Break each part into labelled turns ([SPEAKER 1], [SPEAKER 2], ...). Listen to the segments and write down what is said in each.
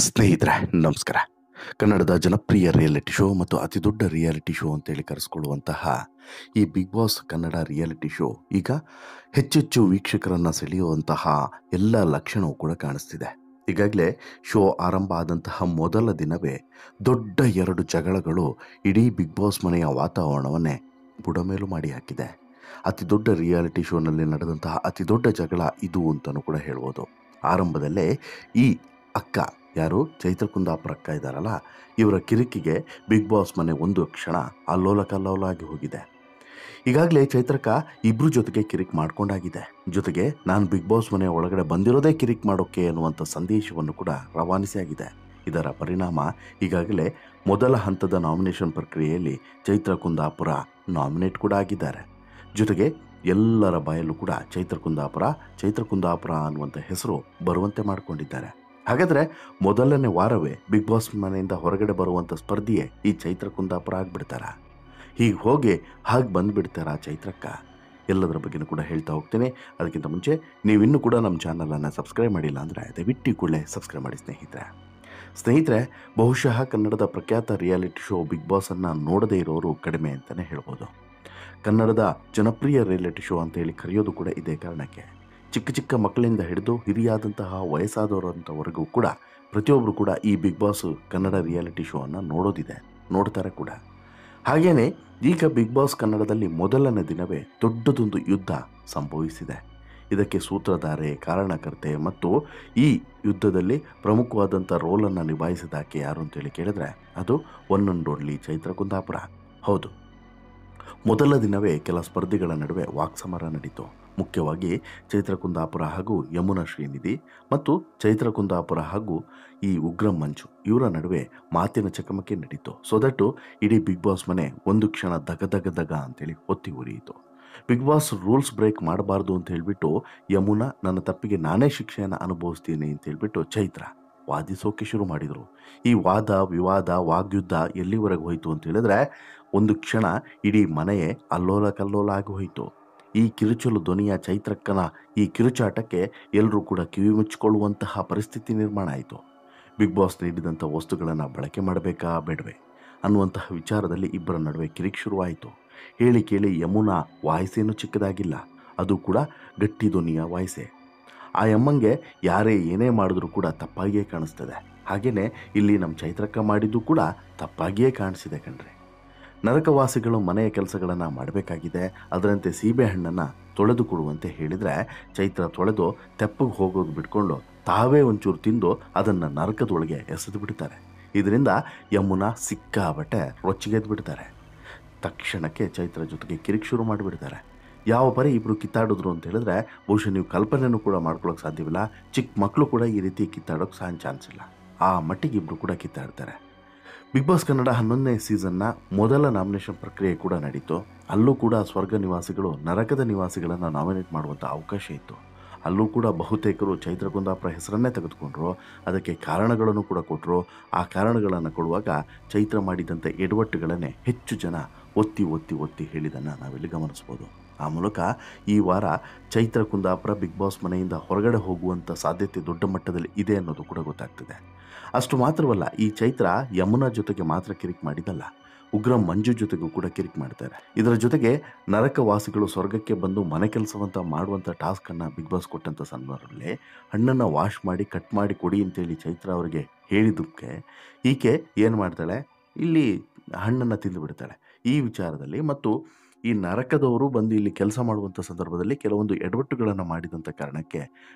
[SPEAKER 1] ಸ್ನೇಹಿತರೆ ನಮಸ್ಕಾರ. ಕನ್ನಡದ ಜನಪ್ರಿಯ ರಿಯಾಲಿಟಿ ಶೋ ಮತ್ತು ಅತಿ ದೊಡ್ಡ ರಿಯಾಲಿಟಿ ಶೋ ಅಂತೇಳಿ ಕರೆಸ್ಕೊಳ್ಳುವಂತಹ ಈ Bigg Boss Kannada reality show ಈಗ ಹೆಚ್ಚೆಚ್ಚು ವೀಕ್ಷಕರನ್ನು ಸೆಳೆಯುವಂತಹ ಎಲ್ಲ ಲಕ್ಷಣವೂ ಕೂಡ ಕಾಣಿಸ್ತಿದೆ. ಈಗಾಗಲೇ ಶೋ ಆರಂಭ ಆದಂತಹ ಮೊದಲ ದಿನವೇ ದೊಡ್ಡ 2 ಜಗಳಗಳು ಇಡೀ ಬಿಗ್ ಬಾಸ್ ಮನೆಯ ವಾತಾವರಣವನ್ನೇ ಬುಡಮೇಲು ಮಾಡಿ ಹಾಕಿದೆ. ಅತಿ ದೊಡ್ಡ ರಿಯಾಲಿಟಿ ಶೋನಲ್ಲಿ ನಡೆದಂತಹ ಅತಿ ದೊಡ್ಡ ಜಗಳ ಇದು ಅಂತಲೂ ಕೂಡ ಹೇಳ್ಬೋದು. ಆರಂಭದಲ್ಲೇ ಈ ಅಕ್ಕ ಯಾರು ಚೈತ್ರ ಕುಂದಾಪುರ ಅಕ್ಕ ಇದ್ದಾರಲ್ಲ, ಇವರ ಕಿರಿಕಿಗೆ ಬಿಗ್ ಬಾಸ್ ಮನೆ ಒಂದು ಕ್ಷಣ ಅಲ್ಲೋಲ ಕಲ್ಲೋಲ ಆಗಿ ಹೋಗಿದೆ. ಈಗಾಗಲೇ ಚೈತ್ರಕ್ಕ ಇಬ್ಬರು ಜೊತೆಗೆ ಕಿರಿಕ್ ಮಾಡ್ಕೊಂಡಾಗಿದೆ. ಜೊತೆಗೆ ನಾನು ಬಿಗ್ ಬಾಸ್ ಮನೆ ಒಳಗಡೆ ಬಂದಿರೋದೇ ಕಿರಿಕ್ ಮಾಡೋಕ್ಕೆ ಅನ್ನುವಂಥ ಸಂದೇಶವನ್ನು ಕೂಡ ರವಾನಿಸಿ ಆಗಿದೆ. ಇದರ ಪರಿಣಾಮ ಈಗಾಗಲೇ ಮೊದಲ ಹಂತದ ನಾಮಿನೇಷನ್ ಪ್ರಕ್ರಿಯೆಯಲ್ಲಿ ಚೈತ್ರ ಕುಂದಾಪುರ ನಾಮಿನೇಟ್ ಕೂಡ ಆಗಿದ್ದಾರೆ. ಜೊತೆಗೆ ಎಲ್ಲರ ಬಾಯಲ್ಲೂ ಕೂಡ ಚೈತ್ರ ಕುಂದಾಪುರ ಅನ್ನುವಂಥ ಹೆಸರು ಬರುವಂತೆ ಮಾಡಿಕೊಂಡಿದ್ದಾರೆ. ಹಾಗಾದರೆ ಮೊದಲನೇ ವಾರವೇ ಬಿಗ್ ಬಾಸ್ ಮನೆಯಿಂದ ಹೊರಗಡೆ ಬರುವಂಥ ಸ್ಪರ್ಧಿಯೇ ಈ ಚೈತ್ರ ಕುಂದಾಪುರ ಆಗಿಬಿಡ್ತಾರ? ಹೀಗೆ ಹೋಗಿ ಹಾಗೆ ಬಂದುಬಿಡ್ತಾರಾ ಚೈತ್ರಕ್ಕ? ಎಲ್ಲದರ ಬಗ್ಗೆನೂ ಕೂಡ ಹೇಳ್ತಾ ಹೋಗ್ತೇನೆ. ಅದಕ್ಕಿಂತ ಮುಂಚೆ ನೀವಿನ್ನೂ ಕೂಡ ನಮ್ಮ ಚಾನಲನ್ನು ಸಬ್ಸ್ಕ್ರೈಬ್ ಮಾಡಿಲ್ಲ ಅಂದರೆ ದಯವಿಟ್ಟು ಕೂಡಲೇ ಸಬ್ಸ್ಕ್ರೈಬ್ ಮಾಡಿ ಸ್ನೇಹಿತರೆ. ಬಹುಶಃ ಕನ್ನಡದ ಪ್ರಖ್ಯಾತ ರಿಯಾಲಿಟಿ ಶೋ ಬಿಗ್ ಬಾಸನ್ನು ನೋಡದೇ ಇರೋರು ಕಡಿಮೆ ಅಂತಲೇ ಹೇಳ್ಬೋದು. ಕನ್ನಡದ ಜನಪ್ರಿಯ ರಿಯಾಲಿಟಿ ಶೋ ಅಂತ ಹೇಳಿ ಕರೆಯೋದು ಕೂಡ ಇದೇ ಕಾರಣಕ್ಕೆ. ಚಿಕ್ಕ ಮಕ್ಕಳಿಂದ ಹಿಡಿದು ಹಿರಿಯಾದಂತಹ ವಯಸ್ಸಾದವರಂಥವರೆಗೂ ಕೂಡ ಪ್ರತಿಯೊಬ್ಬರು ಕೂಡ ಈ ಬಿಗ್ ಬಾಸ್ ಕನ್ನಡ ರಿಯಾಲಿಟಿ ಶೋವನ್ನು ನೋಡ್ತಾರೆ ಕೂಡ. ಹಾಗೆಯೇ ಈಗ ಬಿಗ್ ಬಾಸ್ ಕನ್ನಡದಲ್ಲಿ ಮೊದಲನೇ ದಿನವೇ ದೊಡ್ಡದೊಂದು ಯುದ್ಧ ಸಂಭವಿಸಿದೆ. ಇದಕ್ಕೆ ಸೂತ್ರಧಾರೆ, ಕಾರಣಕರ್ತೆ ಮತ್ತು ಈ ಯುದ್ಧದಲ್ಲಿ ಪ್ರಮುಖವಾದಂಥ ರೋಲನ್ನು ನಿಭಾಯಿಸಿದಾಕೆ ಯಾರು ಅಂತೇಳಿ ಕೇಳಿದ್ರೆ ಅದು one and only Chaitra Kundapura. ಹೌದು, ಮೊದಲ ದಿನವೇ ಕೆಲ ಸ್ಪರ್ಧಿಗಳ ನಡುವೆ ವಾಕ್ಸಮರ ನಡೀತು. ಮುಖ್ಯವಾಗಿ ಚೈತ್ರ ಕುಂದಾಪುರ ಹಾಗೂ ಯಮುನಾ ಶ್ರೀನಿಧಿ ಮತ್ತು ಚೈತ್ರ ಕುಂದಾಪುರ ಹಾಗೂ ಈ ಉಗ್ರಂ ಮಂಜು ಇವರ ನಡುವೆ ಮಾತಿನ ಚಕಮಕಿ ನಡೀತು. ಸೊ ದಟ್ಟು ಇಡೀ ಬಿಗ್ ಬಾಸ್ ಮನೆ ಒಂದು ಕ್ಷಣ ದಗ ಅಂತೇಳಿ ಹೊತ್ತಿ ಉರಿಯಿತು. ಬಿಗ್ ಬಾಸ್ ರೂಲ್ಸ್ ಬ್ರೇಕ್ ಮಾಡಬಾರ್ದು ಅಂತ ಹೇಳಿಬಿಟ್ಟು ಯಮುನಾ ನನ್ನ ತಪ್ಪಿಗೆ ನಾನೇ ಶಿಕ್ಷೆಯನ್ನು ಅನುಭವಿಸ್ತೀನಿ ಅಂತ ಹೇಳಿಬಿಟ್ಟು ಚೈತ್ರ ವಾದಿಸೋಕೆ ಶುರು ಮಾಡಿದರು. ಈ ವಾದ ವಿವಾದ ವಾಗ್ಯುದ್ಧ ಎಲ್ಲಿವರೆಗೆ ಹೋಯಿತು ಅಂತ ಹೇಳಿದ್ರೆ ಒಂದು ಕ್ಷಣ ಇಡೀ ಮನೆಯೇ ಅಲ್ಲೋಲ ಕಲ್ಲೋಲ ಆಗಿ ಹೋಯಿತು. ಈ ಕಿರುಚಲು ಧ್ವನಿಯ ಚೈತ್ರಕ್ಕನ ಈ ಕಿರುಚಾಟಕ್ಕೆ ಎಲ್ಲರೂ ಕೂಡ ಕಿವಿ ಮುಚ್ಚಿಕೊಳ್ಳುವಂತಹ ಪರಿಸ್ಥಿತಿ ನಿರ್ಮಾಣ ಆಯಿತು. ಬಿಗ್ ಬಾಸ್ ನೀಡಿದಂಥ ವಸ್ತುಗಳನ್ನು ಬಳಕೆ ಮಾಡಬೇಕಾ ಬೇಡವೇ ಅನ್ನುವಂತಹ ವಿಚಾರದಲ್ಲಿ ಇಬ್ಬರ ನಡುವೆ ಕಿರಿಕ್ ಶುರುವಾಯಿತು. ಹೇಳಿ ಕೇಳಿ ಯಮುನಾ ವಾಯ್ಸೇನೂ ಚಿಕ್ಕದಾಗಿಲ್ಲ, ಅದು ಕೂಡ ಗಟ್ಟಿ ಧ್ವನಿಯ ವಾಯ್ಸೆ. ಆ ಯಮ್ಮಂಗೆ ಯಾರೇ ಏನೇ ಮಾಡಿದ್ರೂ ಕೂಡ ತಪ್ಪಾಗಿಯೇ ಕಾಣಿಸ್ತದೆ. ಹಾಗೆಯೇ ಇಲ್ಲಿ ನಮ್ಮ ಚೈತ್ರಕ್ಕ ಮಾಡಿದ್ದು ಕೂಡ ತಪ್ಪಾಗಿಯೇ ಕಾಣಿಸಿದೆ ಕಣ್ರಿ. ನರಕವಾಸಿಗಳು ಮನೆಯ ಕೆಲಸಗಳನ್ನು ಮಾಡಬೇಕಾಗಿದೆ, ಅದರಂತೆ ಸೀಬೆಹಣ್ಣನ್ನು ತೊಳೆದು ಕೊಡುವಂತೆ ಹೇಳಿದರೆ ಚೈತ್ರ ತೊಳೆದು ತೆಪ್ಪಗೆ ಹೋಗೋದು ಬಿಟ್ಕೊಂಡು ತಾವೇ ಒಂಚೂರು ತಿಂದು ಅದನ್ನು ನರಕದೊಳಗೆ ಎಸೆದು ಬಿಡ್ತಾರೆ. ಇದರಿಂದ ಯಮುನಾ ಸಿಕ್ಕಾಬಟ್ಟೆ ರೊಚ್ಚಿಗೆದ್ದು ಬಿಡ್ತಾರೆ. ತಕ್ಷಣಕ್ಕೆ ಚೈತ್ರ ಜೊತೆಗೆ ಕಿರಿಕ್ ಶುರು ಮಾಡಿಬಿಡ್ತಾರೆ. ಯಾವ ಪರಿ ಇಬ್ಬರು ಕಿತ್ತಾಡಿದ್ರು ಅಂತ ಹೇಳಿದ್ರೆ ಬಹುಶಃ ನೀವು ಕಲ್ಪನೆಯೂ ಕೂಡ ಮಾಡ್ಕೊಳ್ಳೋಕೆ ಸಾಧ್ಯವಿಲ್ಲ. ಚಿಕ್ಕ ಮಕ್ಕಳು ಕೂಡ ಈ ರೀತಿ ಕಿತ್ತಾಡೋಕೆ ಚಾನ್ಸ್ ಇಲ್ಲ. ಆ ಮಟ್ಟಿಗೆ ಇಬ್ಬರು ಕೂಡ ಕಿತ್ತಾಡ್ತಾರೆ. ಬಿಗ್ ಬಾಸ್ ಕನ್ನಡ 11ನೇ ಸೀಸನ್ನ ಮೊದಲ ನಾಮಿನೇಷನ್ ಪ್ರಕ್ರಿಯೆ ಕೂಡ ನಡೀತು. ಅಲ್ಲೂ ಕೂಡ ಸ್ವರ್ಗ ನಿವಾಸಿಗಳು ನರಕದ ನಿವಾಸಿಗಳನ್ನು ನಾಮಿನೇಟ್ ಮಾಡುವಂಥ ಅವಕಾಶ ಇತ್ತು. ಅಲ್ಲೂ ಕೂಡ ಬಹುತೇಕರು ಚೈತ್ರ ಕುಂದಾಪುರ ಹೆಸರನ್ನೇ ತೆಗೆದುಕೊಂಡ್ರು. ಅದಕ್ಕೆ ಕಾರಣಗಳನ್ನು ಕೂಡ ಕೊಟ್ಟರು. ಆ ಕಾರಣಗಳನ್ನು ಕೊಡುವಾಗ ಚೈತ್ರ ಮಾಡಿದಂಥ ಎಡವಟ್ಟುಗಳನ್ನೇ ಹೆಚ್ಚು ಜನ ಒತ್ತಿ ಹೇಳಿದ್ದನ್ನು ನಾವಿಲ್ಲಿ ಗಮನಿಸ್ಬೋದು. ಆ ಮೂಲಕ ಈ ವಾರ ಚೈತ್ರ ಕುಂದಾಪುರ ಬಿಗ್ ಬಾಸ್ ಮನೆಯಿಂದ ಹೊರಗಡೆ ಹೋಗುವಂಥ ಸಾಧ್ಯತೆ ದೊಡ್ಡ ಮಟ್ಟದಲ್ಲಿ ಇದೆ ಅನ್ನೋದು ಕೂಡ ಗೊತ್ತಾಗ್ತದೆ. ಅಷ್ಟು ಮಾತ್ರವಲ್ಲ, ಈ ಚೈತ್ರ ಯಮುನಾ ಜೊತೆಗೆ ಮಾತ್ರ ಕಿರಿಕ್ ಮಾಡಿದಲ್ಲ, ಉಗ್ರಂ ಮಂಜು ಜೊತೆಗೂ ಕೂಡ ಕಿರಿಕ್ ಮಾಡ್ತಾರೆ. ಇದರ ಜೊತೆಗೆ ನರಕವಾಸಿಗಳು ಸ್ವರ್ಗಕ್ಕೆ ಬಂದು ಮನೆ ಕೆಲಸವಂತ ಮಾಡುವಂಥ ಟಾಸ್ಕನ್ನು ಬಿಗ್ ಬಾಸ್ ಕೊಟ್ಟಂಥ ಸಂದರ್ಭದಲ್ಲಿ ಹಣ್ಣನ್ನು ವಾಶ್ ಮಾಡಿ ಕಟ್ ಮಾಡಿ ಕೊಡಿ ಅಂತೇಳಿ ಚೈತ್ರ ಅವರಿಗೆ ಹೇಳಿದ್ದಕ್ಕೆ ಈಕೆ ಏನು ಮಾಡ್ತಾಳೆ, ಇಲ್ಲಿ ಹಣ್ಣನ್ನು ತಿಂದು ಬಿಡ್ತಾಳೆ. ಈ ವಿಚಾರದಲ್ಲಿ ಮತ್ತು ಈ ನರಕದವರು ಬಂದು ಇಲ್ಲಿ ಕೆಲಸ ಮಾಡುವಂಥ ಸಂದರ್ಭದಲ್ಲಿ ಕೆಲವೊಂದು ಎಡವಟ್ಟುಗಳನ್ನು ಮಾಡಿದಂಥ ಕಾರಣಕ್ಕೆ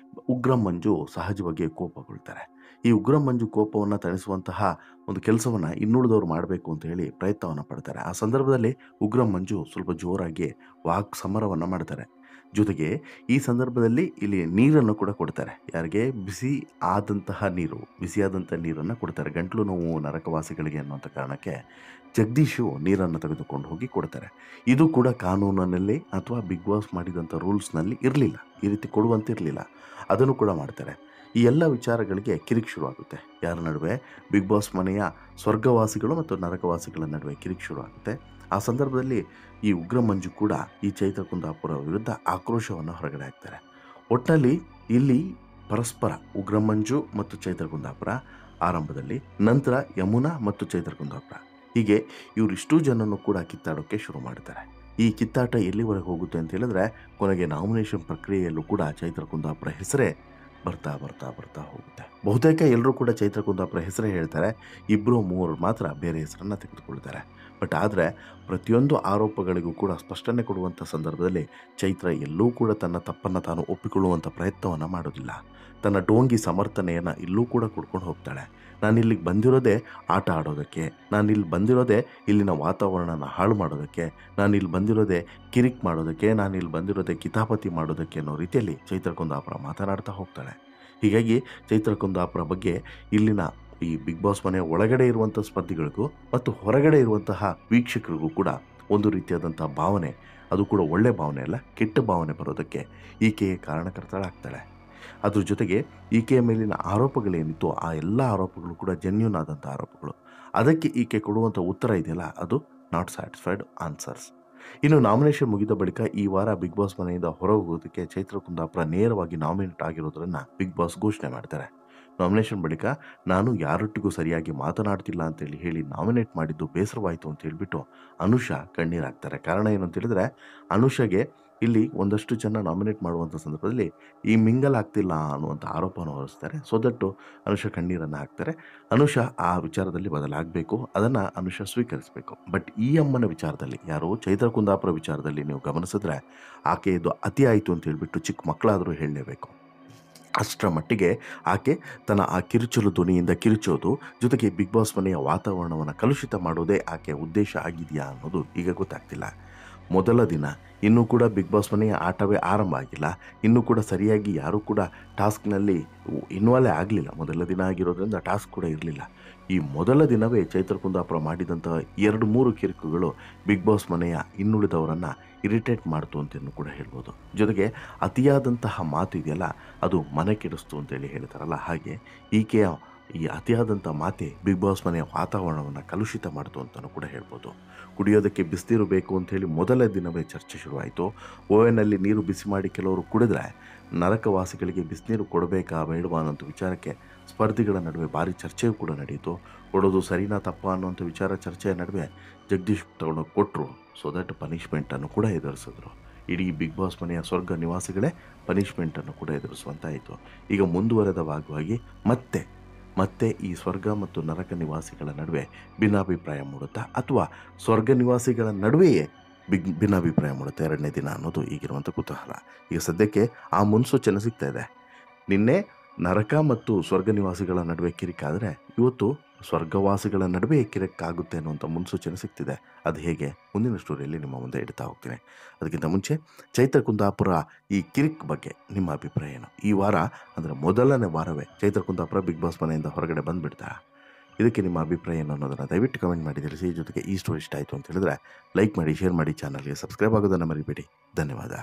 [SPEAKER 1] ಉಗ್ರಂ ಮಂಜು ಸಹಜವಾಗಿ ಕೋಪಗೊಳ್ತಾರೆ. ಈ ಉಗ್ರಂ ಮಂಜು ಕೋಪವನ್ನು ತಣಿಸುವಂತಹ ಒಂದು ಕೆಲಸವನ್ನು ಇನ್ನುಳಿದವರು ಮಾಡಬೇಕು ಅಂತ ಹೇಳಿ ಪ್ರಯತ್ನವನ್ನು ಪಡ್ತಾರೆ. ಆ ಸಂದರ್ಭದಲ್ಲಿ ಉಗ್ರಂ ಮಂಜು ಸ್ವಲ್ಪ ಜೋರಾಗಿ ವಾಕ್ ಸಮರವನ್ನು ಮಾಡ್ತಾರೆ. ಜೊತೆಗೆ ಈ ಸಂದರ್ಭದಲ್ಲಿ ಇಲ್ಲಿ ನೀರನ್ನು ಕೂಡ ಕೊಡ್ತಾರೆ. ಯಾರಿಗೆ ಬಿಸಿಯಾದಂಥ ನೀರನ್ನು ಕೊಡ್ತಾರೆ. ಗಂಟ್ಲು ನೋವು ನರಕವಾಸಿಗಳಿಗೆ ಅನ್ನುವಂಥ ಕಾರಣಕ್ಕೆ ಜಗದೀಶು ನೀರನ್ನು ತೆಗೆದುಕೊಂಡು ಹೋಗಿ ಕೊಡ್ತಾರೆ. ಇದು ಕೂಡ ಕಾನೂನಿನಲ್ಲಿ ಅಥವಾ ಬಿಗ್ ಬಾಸ್ ಮಾಡಿದಂಥ ರೂಲ್ಸ್ನಲ್ಲಿ ಇರಲಿಲ್ಲ, ಈ ರೀತಿ ಕೊಡುವಂತಿರಲಿಲ್ಲ. ಅದನ್ನು ಕೂಡ ಮಾಡ್ತಾರೆ. ಈ ಎಲ್ಲ ವಿಚಾರಗಳಿಗೆ ಕಿರಿಕ್ ಶುರುವಾಗುತ್ತೆ. ಯಾರ ನಡುವೆ? ಬಿಗ್ ಬಾಸ್ ಮನೆಯ ಸ್ವರ್ಗವಾಸಿಗಳು ಮತ್ತು ನರಕವಾಸಿಗಳ ನಡುವೆ ಕಿರಿಕ್ ಶುರುವಾಗುತ್ತೆ. ಆ ಸಂದರ್ಭದಲ್ಲಿ ಈ ಉಗ್ರ ಮಂಜು ಕೂಡ ಈ ಚೈತ್ರ ಕುಂದಾಪುರ ವಿರುದ್ಧ ಆಕ್ರೋಶವನ್ನು ಹೊರಗಡೆ ಹಾಕ್ತಾರೆ. ಒಟ್ಟಿನಲ್ಲಿ ಇಲ್ಲಿ ಪರಸ್ಪರ ಉಗ್ರಮಂಜು ಮತ್ತು ಚೈತ್ರ ಕುಂದಾಪುರ ಆರಂಭದಲ್ಲಿ, ನಂತರ ಯಮುನಾ ಮತ್ತು ಚೈತ್ರ ಕುಂದಾಪುರ, ಹೀಗೆ ಇವರಿಷ್ಟೂ ಜನನು ಕೂಡ ಕಿತ್ತಾಡೋಕ್ಕೆ ಶುರು ಮಾಡ್ತಾರೆ. ಈ ಕಿತ್ತಾಟ ಎಲ್ಲಿವರೆಗೆ ಹೋಗುತ್ತೆ ಅಂತ ಹೇಳಿದ್ರೆ ಕೊನೆಗೆ ನಾಮಿನೇಷನ್ ಪ್ರಕ್ರಿಯೆಯಲ್ಲೂ ಕೂಡ ಚೈತ್ರ ಕುಂದಾಪುರ ಹೆಸರೇ ಬರ್ತಾ ಬರ್ತಾ ಬರ್ತಾ ಹೋಗುತ್ತೆ. ಬಹುತೇಕ ಎಲ್ಲರೂ ಕೂಡ ಚೈತ್ರ ಕುಂದಾಪುರ ಹೆಸರೇ ಹೇಳ್ತಾರೆ, ಇಬ್ಬರು ಮೂವರು ಮಾತ್ರ ಬೇರೆ ಹೆಸರನ್ನು ತೆಗೆದುಕೊಳ್ತಾರೆ. ಬಟ್ ಆದರೆ ಪ್ರತಿಯೊಂದು ಆರೋಪಗಳಿಗೂ ಕೂಡ ಸ್ಪಷ್ಟನೆ ಕೊಡುವಂಥ ಸಂದರ್ಭದಲ್ಲಿ ಚೈತ್ರ ಎಲ್ಲೂ ಕೂಡ ತನ್ನ ತಪ್ಪನ್ನು ತಾನು ಒಪ್ಪಿಕೊಳ್ಳುವಂಥ ಪ್ರಯತ್ನವನ್ನು ಮಾಡೋದಿಲ್ಲ. ತನ್ನ ಡೋಂಗಿ ಸಮರ್ಥನೆಯನ್ನು ಇಲ್ಲೂ ಕೂಡ ಕೊಡ್ಕೊಂಡು ಹೋಗ್ತಾಳೆ. ನಾನು ಇಲ್ಲಿಗೆ ಬಂದಿರೋದೇ ಆಟ ಆಡೋದಕ್ಕೆ, ನಾನಿಲ್ಲಿ ಬಂದಿರೋದೇ ಇಲ್ಲಿನ ವಾತಾವರಣನ ಹಾಳು ಮಾಡೋದಕ್ಕೆ, ನಾನಿಲ್ಲಿ ಬಂದಿರೋದೇ ಕಿರಿಕ್ ಮಾಡೋದಕ್ಕೆ, ನಾನಿಲ್ಲಿ ಬಂದಿರೋದೇ ಕಿತಾಪತಿ ಮಾಡೋದಕ್ಕೆ ಅನ್ನೋ ರೀತಿಯಲ್ಲಿ ಚೈತ್ರ ಕುಂದಾಪುರ ಮಾತನಾಡ್ತಾ ಹೋಗ್ತಾಳೆ. ಹೀಗಾಗಿ ಚೈತ್ರ ಕುಂದಾಪುರ ಬಗ್ಗೆ ಇಲ್ಲಿನ ಈ ಬಿಗ್ ಬಾಸ್ ಮನೆಯ ಒಳಗಡೆ ಇರುವಂಥ ಸ್ಪರ್ಧಿಗಳಿಗೂ ಮತ್ತು ಹೊರಗಡೆ ಇರುವಂತಹ ವೀಕ್ಷಕರಿಗೂ ಕೂಡ ಒಂದು ರೀತಿಯಾದಂಥ ಭಾವನೆ, ಅದು ಕೂಡ ಒಳ್ಳೆ ಭಾವನೆ ಅಲ್ಲ, ಕೆಟ್ಟ ಭಾವನೆ ಬರೋದಕ್ಕೆ ಈಕೆಯೇ ಕಾರಣಕರ್ತಳಾಗ್ತಾಳೆ. ಅದ್ರ ಜೊತೆಗೆ ಈಕೆಯ ಮೇಲಿನ ಆರೋಪಗಳೇನಿತ್ತು ಆ ಎಲ್ಲ ಆರೋಪಗಳು ಕೂಡ ಜೆನ್ಯೂನ್ ಆದಂಥ ಆರೋಪಗಳು. ಅದಕ್ಕೆ ಈಕೆ ಕೊಡುವಂಥ ಉತ್ತರ ಇದೆಯಲ್ಲ, ಅದು ನಾಟ್ ಸ್ಯಾಟಿಸ್ಫೈಡ್ ಆನ್ಸರ್ಸ್. ಇನ್ನು ನಾಮಿನೇಷನ್ ಮುಗಿದ ಬಳಿಕ ಈ ವಾರ ಬಿಗ್ ಬಾಸ್ ಮನೆಯಿಂದ ಹೊರ ಹೋಗೋದಕ್ಕೆ ಚೈತ್ರ ಕುಂದಾಪುರ ನೇರವಾಗಿ ನಾಮಿನೇಟ್ ಆಗಿರೋದನ್ನು ಬಿಗ್ ಬಾಸ್ ಘೋಷಣೆ ಮಾಡ್ತಾರೆ. ನಾಮಿನೇಷನ್ ಬಳಿಕ ನಾನು ಯಾರೊಟ್ಟಿಗೂ ಸರಿಯಾಗಿ ಮಾತನಾಡ್ತಿಲ್ಲ ಅಂತೇಳಿ ಹೇಳಿ ನಾಮಿನೇಟ್ ಮಾಡಿದ್ದು ಬೇಸರವಾಯಿತು ಅಂತ ಹೇಳಿಬಿಟ್ಟು ಅನುಷಾ ಕಣ್ಣೀರಾಗ್ತಾರೆ. ಕಾರಣ ಏನು ಅಂತ ಹೇಳಿದ್ರೆ, ಅನುಷಾಗೆ ಇಲ್ಲಿ ಒಂದಷ್ಟು ಜನ ನಾಮಿನೇಟ್ ಮಾಡುವಂಥ ಸಂದರ್ಭದಲ್ಲಿ ಈ ಮಿಂಗಲ್ ಆಗ್ತಿಲ್ಲ ಅನ್ನುವಂಥ ಆರೋಪವನ್ನು ಹೊರಿಸ್ತಾರೆ. ಸೊ ದಟ್ಟು ಅನುಷಾ ಕಣ್ಣೀರನ್ನು ಹಾಕ್ತಾರೆ. ಅನುಷಾ ಆ ವಿಚಾರದಲ್ಲಿ ಬದಲಾಗಬೇಕು, ಅದನ್ನು ಅನುಷಾ ಸ್ವೀಕರಿಸಬೇಕು. ಬಟ್ ಈ ಅಮ್ಮನ ವಿಚಾರದಲ್ಲಿ, ಯಾರು ಚೈತ್ರ ಕುಂದಾಪುರ ವಿಚಾರದಲ್ಲಿ ನೀವು ಗಮನಿಸಿದ್ರೆ ಆಕೆ ಇದು ಅತಿ ಆಯಿತು ಅಂತ ಹೇಳಿಬಿಟ್ಟು ಚಿಕ್ಕ ಮಕ್ಕಳಾದರೂ ಹೇಳಲೇಬೇಕು. ಅಷ್ಟರ ಮಟ್ಟಿಗೆ ಆಕೆ ತನ್ನ ಆ ಕಿರುಚಲು ಧ್ವನಿಯಿಂದ ಕಿರುಚೋದು, ಜೊತೆಗೆ ಬಿಗ್ ಬಾಸ್ ಮನೆಯ ವಾತಾವರಣವನ್ನು ಕಲುಷಿತ ಮಾಡೋದೇ ಆಕೆಯ ಉದ್ದೇಶ ಆಗಿದೆಯಾ ಅನ್ನೋದು ಈಗ ಗೊತ್ತಾಗ್ತಿಲ್ಲ. ಮೊದಲ ದಿನ ಇನ್ನೂ ಕೂಡ ಬಿಗ್ ಬಾಸ್ ಮನೆಯ ಆಟವೇ ಆರಂಭ ಆಗಿಲ್ಲ, ಇನ್ನೂ ಕೂಡ ಸರಿಯಾಗಿ ಯಾರೂ ಕೂಡ ಟಾಸ್ಕ್ನಲ್ಲಿ ಇನ್ವಾಲ್ವ್ ಆಗಲಿಲ್ಲ. ಮೊದಲ ದಿನ ಆಗಿರೋದ್ರಿಂದ ಟಾಸ್ಕ್ ಕೂಡ ಇರಲಿಲ್ಲ. ಈ ಮೊದಲ ದಿನವೇ ಚೈತ್ರ ಕುಂದಾಪುರ ಮಾಡಿದಂಥ 2-3 ಕಿರುಕುಗಳು ಬಿಗ್ ಬಾಸ್ ಮನೆಯ ಇನ್ನುಳಿದವರನ್ನು ಇರಿಟೇಟ್ ಮಾಡ್ತು ಅಂತಲೂ ಕೂಡ ಹೇಳ್ಬೋದು. ಜೊತೆಗೆ ಅತಿಯಾದಂತಹ ಮಾತು ಇದೆಯಲ್ಲ, ಅದು ಮನೆ ಕೆಡಿಸ್ತು ಅಂತೇಳಿ ಹೇಳ್ತಾರಲ್ಲ, ಹಾಗೆ ಈಕೆಯ ಈ ಅತಿಯಾದಂಥ ಮಾತೆ ಬಿಗ್ ಬಾಸ್ ಮನೆಯ ವಾತಾವರಣವನ್ನು ಕಲುಷಿತ ಮಾಡ್ತು ಅಂತಲೂ ಕೂಡ ಹೇಳ್ಬೋದು. ಕುಡಿಯೋದಕ್ಕೆ ಬಿಸಿನೀರು ಬೇಕು ಅಂಥೇಳಿ ಮೊದಲ ದಿನವೇ ಚರ್ಚೆ ಶುರುವಾಯಿತು. ಓವೆನಲ್ಲಿ ನೀರು ಬಿಸಿ ಮಾಡಿ ಕೆಲವರು ಕುಡಿದ್ರೆ ನರಕವಾಸಿಗಳಿಗೆ ಬಿಸಿನೀರು ಕೊಡಬೇಕಾ ಬೇಡವಾ ಅನ್ನೋಂಥ ವಿಚಾರಕ್ಕೆ ಸ್ಪರ್ಧಿಗಳ ನಡುವೆ ಭಾರಿ ಚರ್ಚೆಯೂ ಕೂಡ ನಡೆಯಿತು. ಕೊಡೋದು ಸರಿನಾ ತಪ್ಪಾ ಅನ್ನೋಂಥ ವಿಚಾರ ಚರ್ಚೆಯ ನಡುವೆ ಜಗದೀಶ್ ತಗೊಂಡೋಗಿ ಕೊಟ್ಟರು. ಸೊ ದಟ್ ಪನಿಷ್ಮೆಂಟನ್ನು ಕೂಡ ಎದುರಿಸಿದ್ರು. ಇಡೀ ಬಿಗ್ ಬಾಸ್ ಮನೆಯ ಸ್ವರ್ಗ ನಿವಾಸಿಗಳೇ ಪನಿಷ್ಮೆಂಟನ್ನು ಕೂಡ ಎದುರಿಸುವಂತಾಯಿತು. ಈಗ ಮುಂದುವರೆದ ಭಾಗವಾಗಿ ಮತ್ತೆ ಈ ಸ್ವರ್ಗ ಮತ್ತು ನರಕ ನಿವಾಸಿಗಳ ನಡುವೆ ಭಿನ್ನಾಭಿಪ್ರಾಯ ಮೂಡುತ್ತಾ, ಅಥವಾ ಸ್ವರ್ಗ ನಿವಾಸಿಗಳ ನಡುವೆಯೇ ಭಿನ್ನಾಭಿಪ್ರಾಯ ಮೂಡುತ್ತೆ ಎರಡನೇ ದಿನ ಅನ್ನೋದು ಈಗಿರುವಂಥ ಕುತೂಹಲ. ಈಗ ಸದ್ಯಕ್ಕೆ ಆ ಮುನ್ಸೂಚನೆ ಸಿಗ್ತಾ ಇದೆ. ನಿನ್ನೆ ನರಕ ಮತ್ತು ಸ್ವರ್ಗ ನಿವಾಸಿಗಳ ನಡುವೆ ಕಿರಿಕಾದರೆ ಇವತ್ತು ಸ್ವರ್ಗವಾಸಿಗಳ ನಡುವೆ ಕಿರಿಕಾಗುತ್ತೆ ಅನ್ನುವಂಥ ಮುನ್ಸೂಚನೆ ಸಿಗ್ತಿದೆ. ಅದು ಹೇಗೆ ಮುಂದಿನ ಸ್ಟೋರಿಯಲ್ಲಿ ನಿಮ್ಮ ಮುಂದೆ ಇಡ್ತಾ ಹೋಗ್ತೀನಿ. ಅದಕ್ಕಿಂತ ಮುಂಚೆ ಚೈತ್ರ ಕುಂದಾಪುರ ಈ ಕಿರಿಕ್ ಬಗ್ಗೆ ನಿಮ್ಮ ಅಭಿಪ್ರಾಯ ಏನು? ಈ ವಾರ ಅಂದರೆ ಮೊದಲನೇ ವಾರವೇ ಚೈತ್ರ ಕುಂದಾಪುರ ಬಿಗ್ ಬಾಸ್ ಮನೆಯಿಂದ ಹೊರಗಡೆ ಬಂದುಬಿಡ್ತಾ? ಇದಕ್ಕೆ ನಿಮ್ಮ ಅಭಿಪ್ರಾಯ ಏನು ಅನ್ನೋದನ್ನು ದಯವಿಟ್ಟು ಕಮೆಂಟ್ ಮಾಡಿ ತಿಳಿಸಿ. ಜೊತೆಗೆ ಈ ಸ್ಟೋರಿ ಇಷ್ಟ ಆಯಿತು ಅಂತ ಹೇಳಿದ್ರೆ ಲೈಕ್ ಮಾಡಿ, ಶೇರ್ ಮಾಡಿ, ಚಾನಲ್ಗೆ ಸಬ್ಸ್ಕ್ರೈಬ್ ಆಗೋದನ್ನು ಮರಿಬೇಡಿ. ಧನ್ಯವಾದ.